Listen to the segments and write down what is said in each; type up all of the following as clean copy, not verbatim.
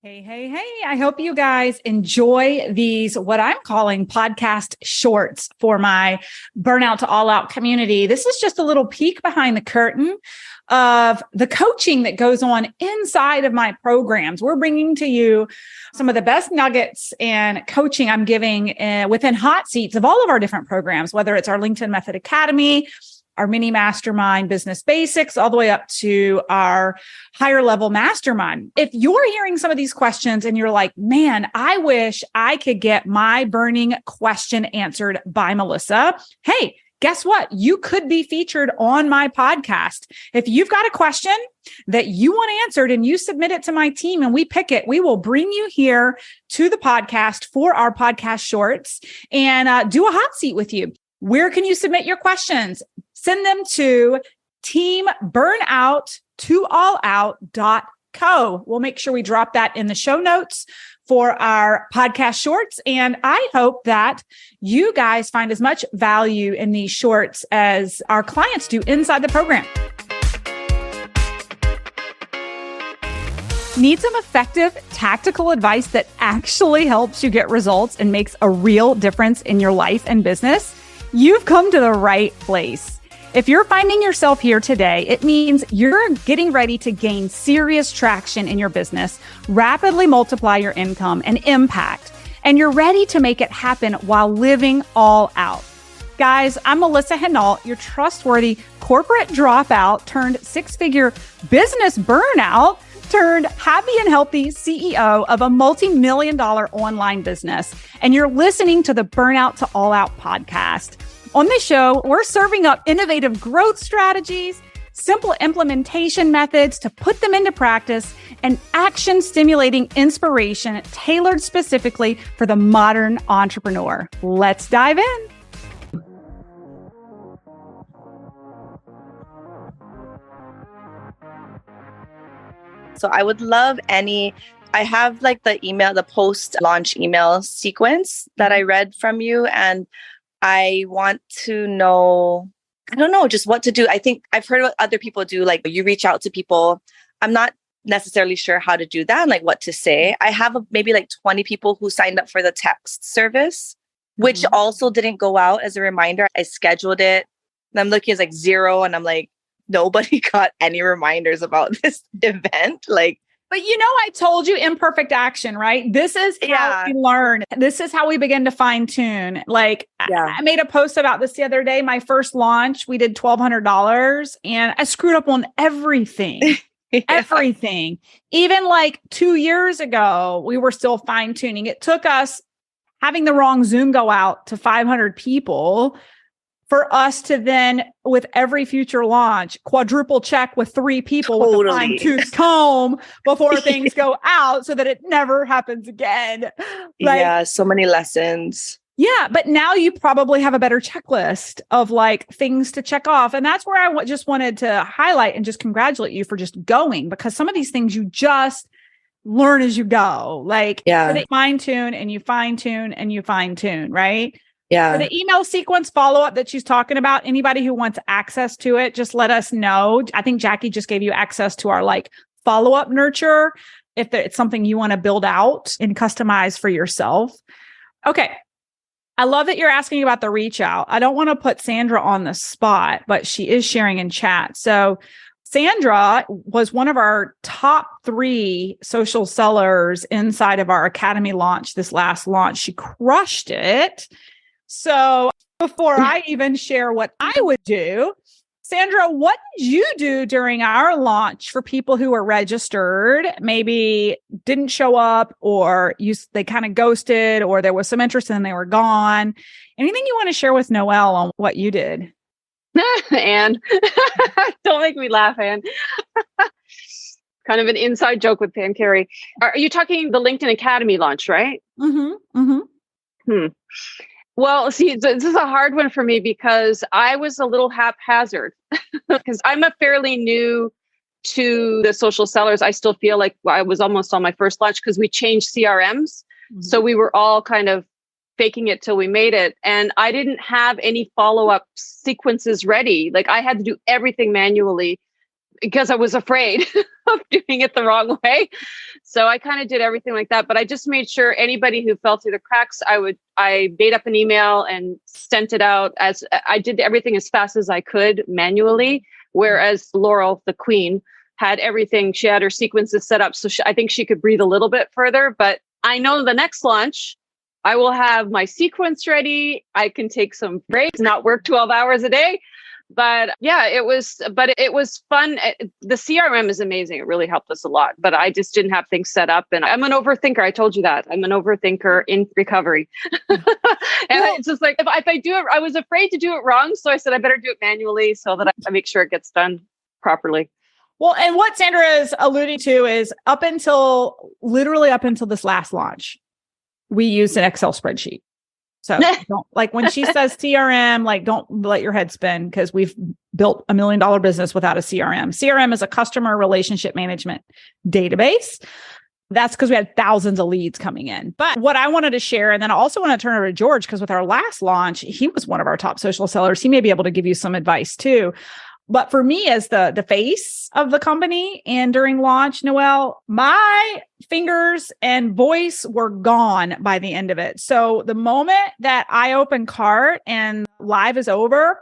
Hey, hey, hey. I hope you guys enjoy these, what I'm calling podcast shorts for my Burnout to All Out community. This is just a little peek behind the curtain of the coaching that goes on inside of my programs. We're bringing to you some of the best nuggets and coaching I'm giving within hot seats of all of our different programs, whether it's our LinkedIn Method Academy, our mini mastermind business basics, all the way up to our higher level mastermind. If you're hearing some of these questions and you're like, man, I wish I could get my burning question answered by Melissa. Hey, guess what? You could be featured on my podcast. If you've got a question that you want answered and you submit it to my team and we pick it, we will bring you here to the podcast for our podcast shorts and do a hot seat with you. Where can you submit your questions? Send them to teamburnout2allout.co. We'll make sure we drop that in the show notes for our podcast shorts. And I hope that you guys find as much value in these shorts as our clients do inside the program. Need some effective tactical advice that actually helps you get results and makes a real difference in your life and business? You've come to the right place. If you're finding yourself here today, it means you're getting ready to gain serious traction in your business, rapidly multiply your income and impact, and you're ready to make it happen while living all out. Guys, I'm Melissa Hinault, your trustworthy corporate dropout turned six-figure business burnout turned happy and healthy CEO of a multi-million-dollar online business. And you're listening to the Burnout to All Out podcast. On this show, we're serving up innovative growth strategies, simple implementation methods to put them into practice, and action-stimulating inspiration tailored specifically for the modern entrepreneur. Let's dive in. So I would love I have like the post-launch email sequence that I read from you, and I want to know, I don't know, just what to do. I think I've heard what other people do, like you reach out to people. I'm not necessarily sure how to do that and like what to say. I have maybe like 20 people who signed up for the text service, which also didn't go out as a reminder. I scheduled it and I'm looking at like 0 and I'm like, nobody got any reminders about this event. But you know, I told you imperfect action, right? This is how we learn. This is how we begin to fine tune. I made a post about this the other day. My first launch, we did $1,200 and I screwed up on everything. Everything. Even like 2 years ago, we were still fine tuning. It took us having the wrong Zoom go out to 500 people for us to then, with every future launch, quadruple check with 3 people with a fine-tooth comb before things go out so that it never happens again. So many lessons. Yeah, but now you probably have a better checklist of like things to check off. And that's where I just wanted to highlight and just congratulate you for just going, because some of these things you just learn as you go. You fine tune and you fine tune and you fine tune, right? Yeah. For the email sequence follow-up that she's talking about, anybody who wants access to it, just let us know. I think Jackie just gave you access to our follow-up nurture if it's something you want to build out and customize for yourself. Okay. I love that you're asking about the reach out. I don't want to put Sandra on the spot, but she is sharing in chat. So Sandra was one of our top 3 social sellers inside of our Academy launch, this last launch. She crushed it. So before I even share what I would do, Sandra, what did you do during our launch for people who were registered, maybe didn't show up, or they kind of ghosted, or there was some interest and they were gone? Anything you want to share with Noelle on what you did? Anne, don't make me laugh, Anne. Kind of an inside joke with Pam Carey. Are you talking the LinkedIn Academy launch, right? Well, see, this is a hard one for me because I was a little haphazard because I'm a fairly new to the social sellers. I still feel like I was almost on my first launch because we changed CRMs. So we were all kind of faking it till we made it. And I didn't have any follow-up sequences ready. I had to do everything manually. because I was afraid of doing it the wrong way. So I kind of did everything like that. But I just made sure anybody who fell through the cracks, I made up an email and sent it out. As I did everything as fast as I could manually, whereas Laurel, the queen, had everything. She had her sequences set up. So I think she could breathe a little bit further. But I know the next launch, I will have my sequence ready. I can take some breaks, not work 12 hours a day. But yeah, it was fun. The CRM is amazing. It really helped us a lot, but I just didn't have things set up. And I'm an overthinker. I told you that. I'm an overthinker in recovery. And it's just like, if I do it, I was afraid to do it wrong. So I said, I better do it manually so that I make sure it gets done properly. Well, and what Sandra is alluding to is literally up until this last launch, we used an Excel spreadsheet. So don't, like when she says CRM, like don't let your head spin because we've built $1 million business without a CRM. CRM is a customer relationship management database. That's because we had thousands of leads coming in. But what I wanted to share, and then I also want to turn over to George, because with our last launch, he was one of our top social sellers. He may be able to give you some advice too. But for me, as the face of the company and during launch, Noelle, my fingers and voice were gone by the end of it. So the moment that I open cart and live is over,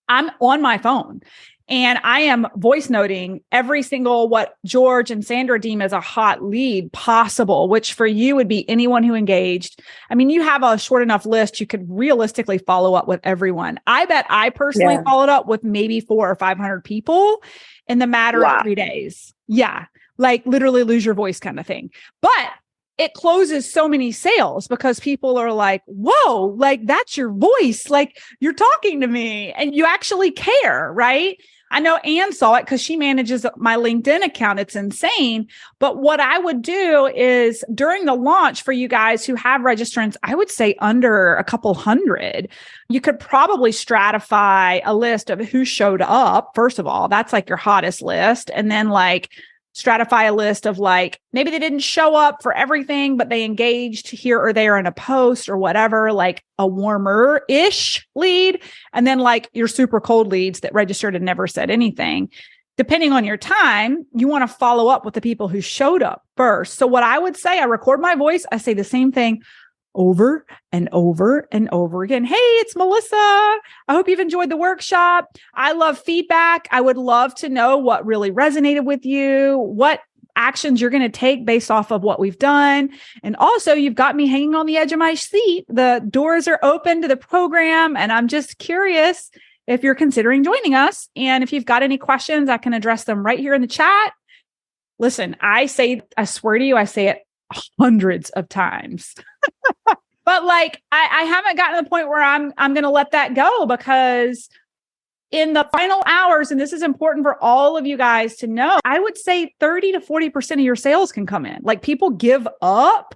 I'm on my phone. And I am voice noting every single what George and Sandra deem as a hot lead possible, which for you would be anyone who engaged. I mean, you have a short enough list, you could realistically follow up with everyone. I bet I personally followed up with maybe 400 or 500 people in the matter of 3 days. Yeah, like literally lose your voice kind of thing. But it closes so many sales because people are like, whoa, like that's your voice. Like you're talking to me and you actually care, right? I know Anne saw it because she manages my LinkedIn account. It's insane. But what I would do is during the launch for you guys who have registrants, I would say under a couple hundred, you could probably stratify a list of who showed up. First of all, that's like your hottest list. And then like stratify a list of like, maybe they didn't show up for everything, but they engaged here or there in a post or whatever, like a warmer-ish lead. And then like your super cold leads that registered and never said anything. Depending on your time, you want to follow up with the people who showed up first. So what I would say, I record my voice. I say the same thing over and over and over again. Hey, it's Melissa. I hope you've enjoyed the workshop. I love feedback. I would love to know what really resonated with you, what actions you're going to take based off of what we've done. And also, you've got me hanging on the edge of my seat. The doors are open to the program, and I'm just curious if you're considering joining us. And if you've got any questions, I can address them right here in the chat. Listen, I swear to you, I say it hundreds of times. But like, I haven't gotten to the point where I'm going to let that go, because in the final hours, and this is important for all of you guys to know, I would say 30 to 40% of your sales can come in. Like people give up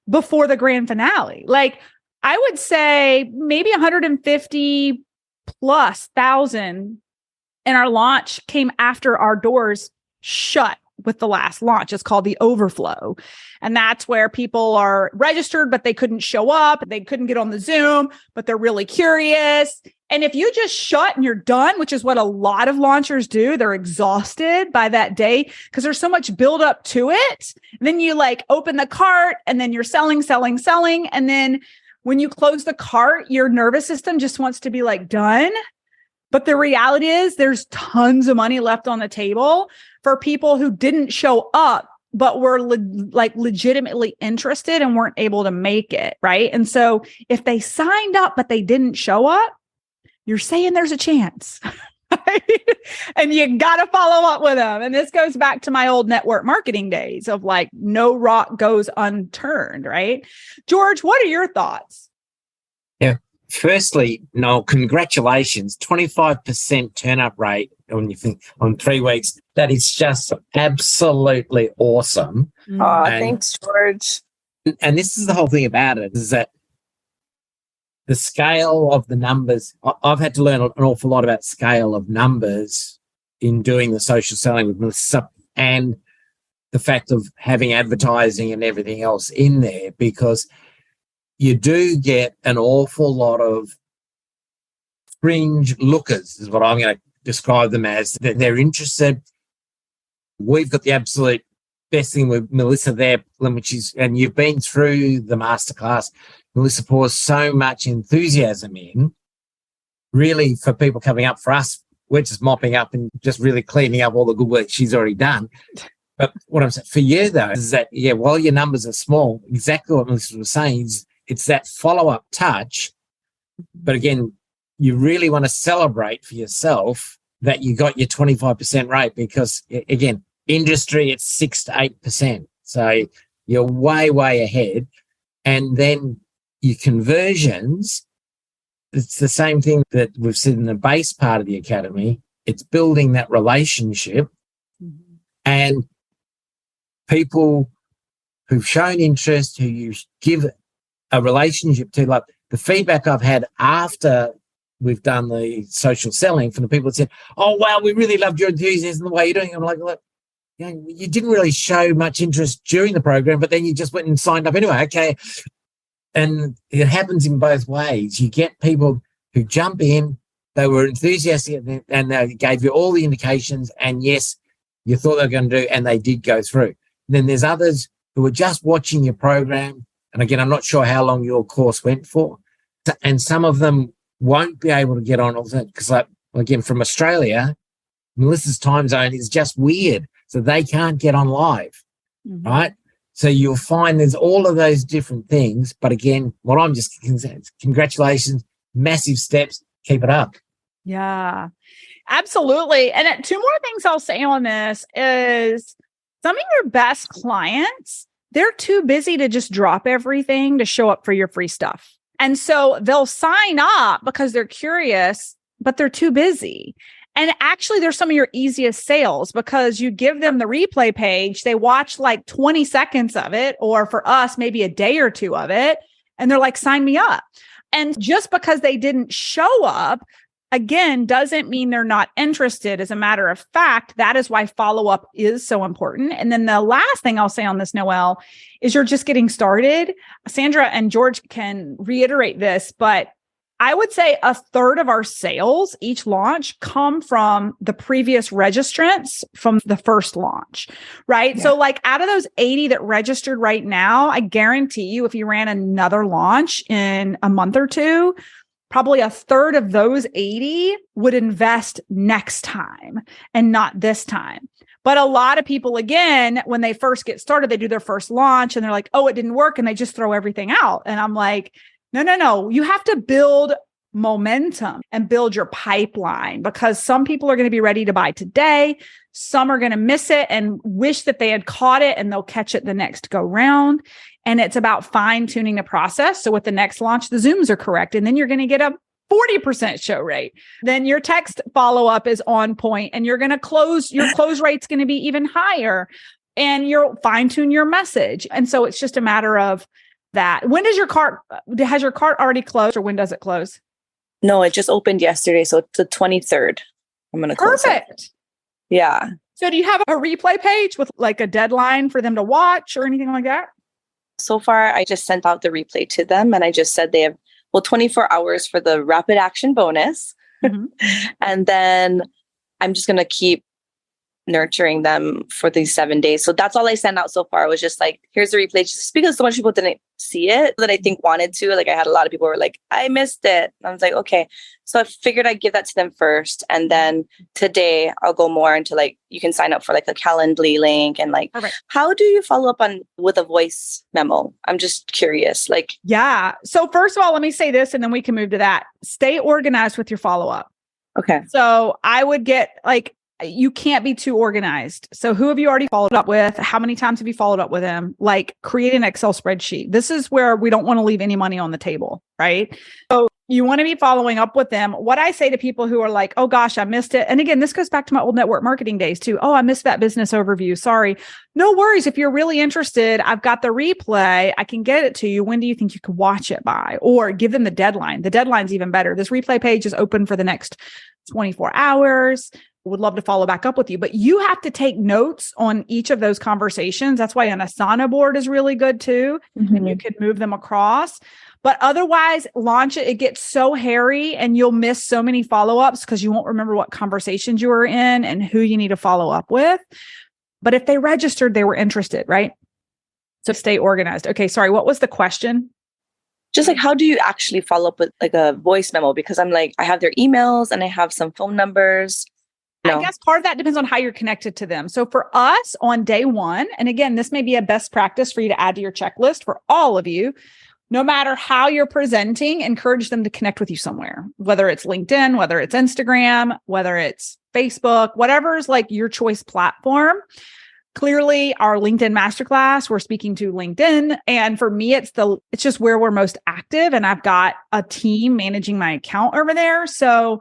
before the grand finale. Like I would say maybe 150 plus thousand in our launch came after our doors shut with the last launch. It's called the overflow. And that's where people are registered, but they couldn't show up. They couldn't get on the Zoom, but they're really curious. And if you just shut and you're done, which is what a lot of launchers do, they're exhausted by that day because there's so much build up to it. And then you like open the cart and then you're selling. And then when you close the cart, your nervous system just wants to be like done. But the reality is there's tons of money left on the table for people who didn't show up, but were legitimately interested and weren't able to make it, right? And so if they signed up, but they didn't show up, you're saying there's a chance. Right? And you got to follow up with them. And this goes back to my old network marketing days of like, no rock goes unturned, right? George, what are your thoughts? Yeah. Firstly, Noel, congratulations. 25% turn-up rate on 3 weeks. That is just absolutely awesome. Oh, thanks, George. And this is the whole thing about it, is that the scale of the numbers, I've had to learn an awful lot about scale of numbers in doing the social selling with Melissa, and the fact of having advertising and everything else in there, because you do get an awful lot of fringe lookers, is what I'm going to describe them as that they're interested. We've got the absolute best thing with Melissa there, which is, and you've been through the masterclass. Melissa pours so much enthusiasm in, really, for people coming up. For us, we're just mopping up and just really cleaning up all the good work she's already done. But what I'm saying for you, though, is that, while your numbers are small, exactly what Melissa was saying, is it's that follow-up touch. But again, you really want to celebrate for yourself that you got your 25% rate, because, again, industry, it's 6 to 8%. So you're way, way ahead. And then your conversions, it's the same thing that we've said in the base part of the academy. It's building that relationship. And people who've shown interest, who you give a relationship to, like the feedback I've had after we've done the social selling from the people that said, oh, wow, we really loved your enthusiasm, the way you're doing it. I'm like, look, you didn't really show much interest during the program, but then you just went and signed up anyway. Okay. And it happens in both ways. You get people who jump in, they were enthusiastic, and they gave you all the indications, and yes, you thought they were going to do, and they did go through. And then there's others who are just watching your program. And again, I'm not sure how long your course went for. And some of them won't be able to get on because, like, again, from Australia, Melissa's time zone is just weird. So they can't get on live, right? So you'll find there's all of those different things. But again, what I'm just saying is congratulations, massive steps, keep it up. Yeah, absolutely. And two more things I'll say on this is some of your best clients, they're too busy to just drop everything to show up for your free stuff. And so they'll sign up because they're curious, but they're too busy. And actually, they're some of your easiest sales because you give them the replay page. They watch like 20 seconds of it, or for us, maybe a day or two of it. And they're like, sign me up. And just because they didn't show up, again, doesn't mean they're not interested. As a matter of fact, that is why follow-up is so important. And then the last thing I'll say on this, Noelle, is you're just getting started. Sandra and George can reiterate this, but I would say a third of our sales each launch come from the previous registrants from the first launch, right? Yeah. So like out of those 80 that registered right now, I guarantee you if you ran another launch in a month or two, probably a third of those 80 would invest next time and not this time. But a lot of people, again, when they first get started, they do their first launch and they're like, oh, it didn't work. And they just throw everything out. And I'm like, no. You have to build momentum and build your pipeline because some people are going to be ready to buy today. Some are going to miss it and wish that they had caught it and they'll catch it the next go round. And it's about fine tuning the process. So with the next launch, the Zooms are correct. And then you're going to get a 40% show rate. Then your text follow-up is on point and you're going to your close rate's going to be even higher and you'll fine tune your message. And so it's just a matter of that. When does has your cart already closed or when does it close? No, it just opened yesterday. So it's the 23rd. I'm going to close it. Perfect. Yeah. So do you have a replay page with like a deadline for them to watch or anything like that? So far, I just sent out the replay to them and I just said they have, 24 hours for the rapid action bonus. And then I'm just going to keep nurturing them for these 7 days. So that's all I sent out so far. It was just like, here's the replay, just because so much people didn't see it that I think wanted to. Like I had a lot of people who were like, I missed it. And I was like, okay. So I figured I'd give that to them first. And then today I'll go more into like, you can sign up for like a Calendly link and like, Perfect. How do you follow up with a voice memo? I'm just curious. Like, yeah. So first of all, let me say this and then we can move to that. Stay organized with your follow-up. Okay. So I would get like, you can't be too organized. So who have you already followed up with? How many times have you followed up with them? Like create an Excel spreadsheet. This is where we don't want to leave any money on the table, right? So you want to be following up with them. What I say to people who are like, oh gosh, I missed it. And again, this goes back to my old network marketing days too. Oh, I missed that business overview. Sorry. No worries. If you're really interested, I've got the replay. I can get it to you. When do you think you could watch it by? Or give them the deadline. The deadline's even better. This replay page is open for the next 24 hours. would love to follow back up with you. But you have to take notes on each of those conversations. That's why an Asana board is really good too. And you can move them across. But otherwise, launch it. It gets so hairy and you'll miss so many follow-ups because you won't remember what conversations you were in and who you need to follow up with. But if they registered, they were interested, right? So stay organized. Okay, sorry. What was the question? Just like, how do you actually follow up with like a voice memo? Because I'm like, I have their emails and I have some phone numbers. I guess part of that depends on how you're connected to them. So for us on day one, and again, this may be a best practice for you to add to your checklist for all of you, no matter how you're presenting, encourage them to connect with you somewhere, whether it's LinkedIn, whether it's Instagram, whether it's Facebook, whatever's like your choice platform. Clearly, our LinkedIn masterclass, we're speaking to LinkedIn. And for me, it's just where we're most active. And I've got a team managing my account over there. So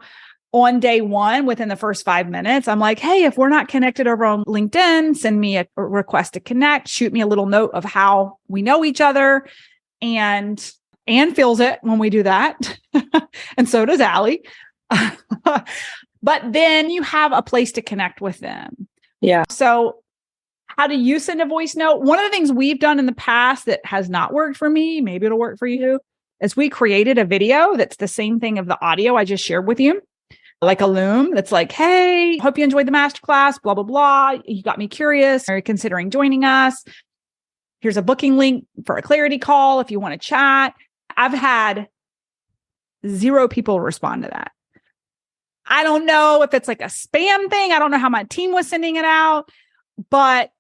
on day one, within the first 5 minutes, I'm like, hey, if we're not connected over on LinkedIn, send me a request to connect, shoot me a little note of how we know each other. And Anne feels it when we do that. And so does Allie. But then you have a place to connect with them. Yeah. So how do you send a voice note? One of the things we've done in the past that has not worked for me, maybe it'll work for you, is we created a video that's the same thing of the audio I just shared with you. Like a Loom that's like, hey, hope you enjoyed the masterclass, blah, blah, blah. You got me curious. Are you considering joining us? Here's a booking link for a clarity call if you want to chat. I've had 0 people respond to that. I don't know if it's like a spam thing. I don't know how my team was sending it out, but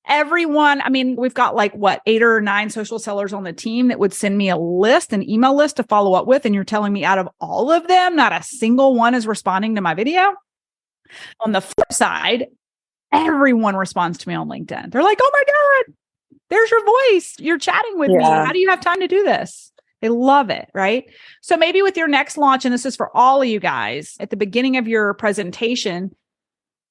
everyone, I mean, we've got like 8 or 9 social sellers on the team that would send me a list, an email list to follow up with. And you're telling me out of all of them, not a single one is responding to my video. On the flip side, everyone responds to me on LinkedIn. They're like, oh my God, there's your voice. You're chatting with me. How do you have time to do this? They love it, right? So maybe with your next launch, and this is for all of you guys, at the beginning of your presentation,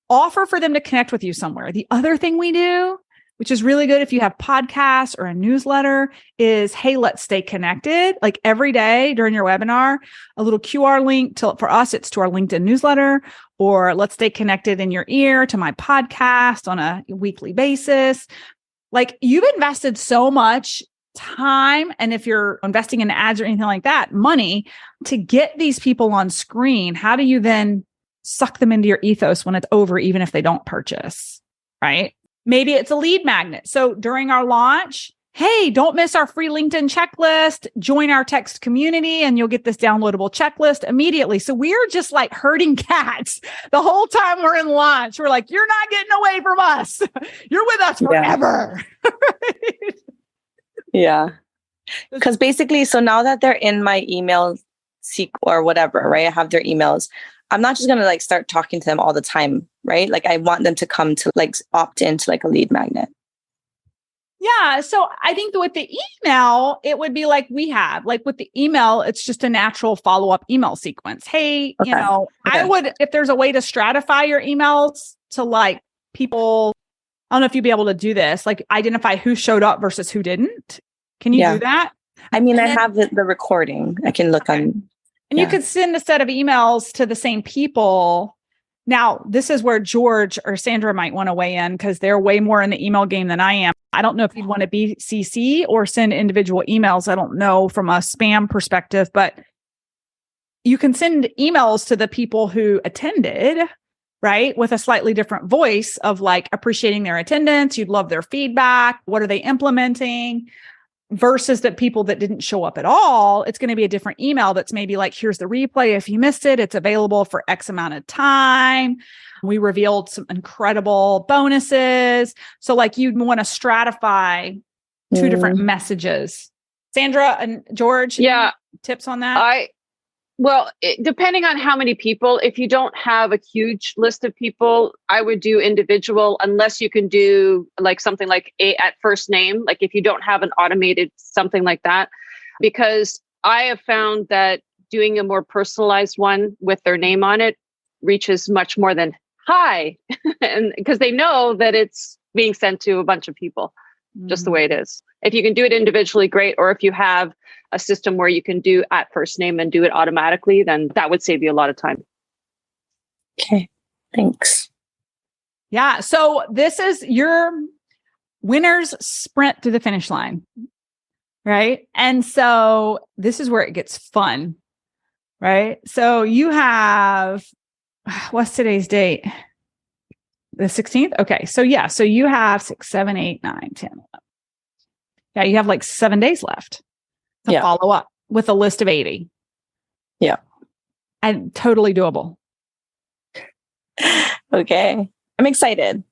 offer for them to connect with you somewhere. The other thing we do, which is really good if you have podcasts or a newsletter, is, hey, let's stay connected. Like every day during your webinar, a little QR link for us, it's to our LinkedIn newsletter, or let's stay connected in your ear to my podcast on a weekly basis. Like you've invested so much time, and if you're investing in ads or anything like that, money to get these people on screen. How do you then suck them into your ethos when it's over, even if they don't purchase, right? Maybe it's a lead magnet. So during our launch, hey, don't miss our free LinkedIn checklist, join our text community, and you'll get this downloadable checklist immediately. So we're just like herding cats the whole time we're in launch. We're like, you're not getting away from us. You're with us forever. Yeah. Because basically, so now that they're in my email or whatever, right? I have their emails. I'm not just going to like start talking to them all the time, right? Like I want them to come to like opt into like a lead magnet. Yeah. So I think that with the email, it would be like we have, like with the email, it's just a natural follow-up email sequence. Hey, I would, if there's a way to stratify your emails to like people, I don't know if you'd be able to do this, like identify who showed up versus who didn't. Can you do that? I mean, I have the recording. I can look on. And you could send a set of emails to the same people. Now, this is where George or Sandra might want to weigh in because they're way more in the email game than I am. I don't know if you'd want to be CC or send individual emails. I don't know from a spam perspective, but you can send emails to the people who attended, right? With a slightly different voice of like appreciating their attendance. You'd love their feedback. What are they implementing? Versus the people that didn't show up at all, it's going to be a different email that's maybe like, here's the replay. If you missed it, it's available for X amount of time. We revealed some incredible bonuses. So like you'd want to stratify 2 different messages. Sandra and George, tips on that? Depending on how many people, if you don't have a huge list of people, I would do individual unless you can do like something like at first name. Like if you don't have an automated something like that, because I have found that doing a more personalized one with their name on it reaches much more than hi. And because they know that it's being sent to a bunch of people, just the way it is. If you can do it individually, great. Or if you have a system where you can do at first name and do it automatically, then that would save you a lot of time. Okay. Thanks. Yeah. So this is your winner's sprint to the finish line, right? And so this is where it gets fun, right? So you have, what's today's date? The 16th? Okay. So yeah. So you have 6, 7, 8, 9, 10, 11. Yeah. You have like 7 days left to follow up with a list of 80. Yeah. And totally doable. Okay. I'm excited.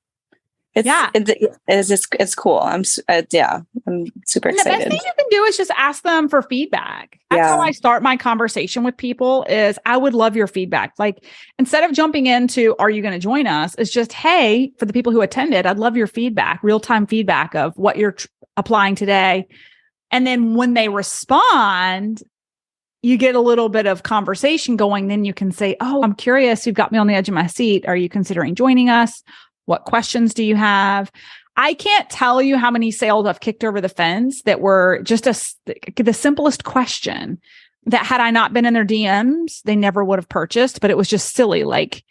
It's cool. I'm super And excited. the best thing you can do is just ask them for feedback. That's how I start my conversation with people is I would love your feedback. Like instead of jumping into, are you going to join us? It's just, hey, for the people who attended, I'd love your feedback, real-time feedback of what you're applying today. And then when they respond, you get a little bit of conversation going. Then you can say, oh, I'm curious. You've got me on the edge of my seat. Are you considering joining us? What questions do you have? I can't tell you how many sales I've kicked over the fence that were just the simplest question that had I not been in their DMs, they never would have purchased, but it was just silly. Like,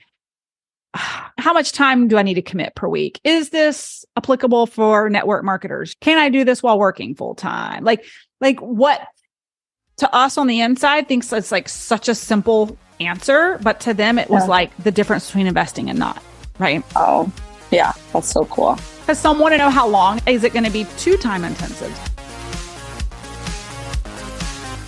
how much time do I need to commit per week? Is this applicable for network marketers? Can I do this while working full time? Like what to us on the inside thinks it's like such a simple answer, but to them, it was like the difference between investing and not. Right. Oh, yeah. That's so cool. Because some want to know how long is it going to be too time intensive.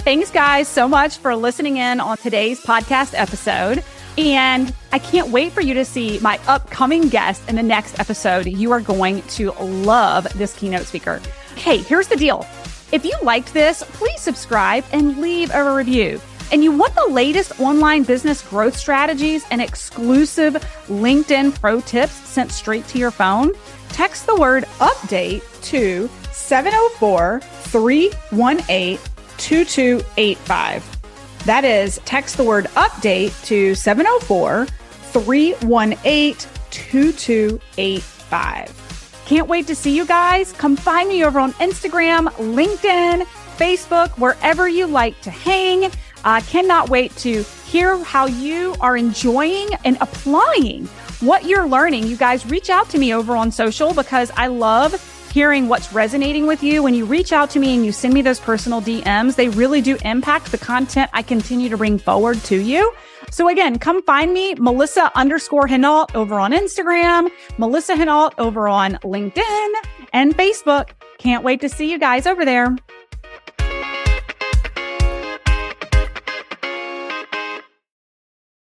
Thanks, guys, so much for listening in on today's podcast episode. And I can't wait for you to see my upcoming guest in the next episode. You are going to love this keynote speaker. Hey, here's the deal. If you liked this, please subscribe and leave a review. And you want the latest online business growth strategies and exclusive LinkedIn pro tips sent straight to your phone? Text the word update to 704-318-2285. That is, text the word update to 704-318-2285. Can't wait to see you guys. Come find me over on Instagram, LinkedIn, Facebook, wherever you like to hang. I cannot wait to hear how you are enjoying and applying what you're learning. You guys reach out to me over on social because I love hearing what's resonating with you. When you reach out to me and you send me those personal DMs, they really do impact the content I continue to bring forward to you. So again, come find me, Melissa_Hinault over on Instagram, Melissa Hinault over on LinkedIn and Facebook. Can't wait to see you guys over there.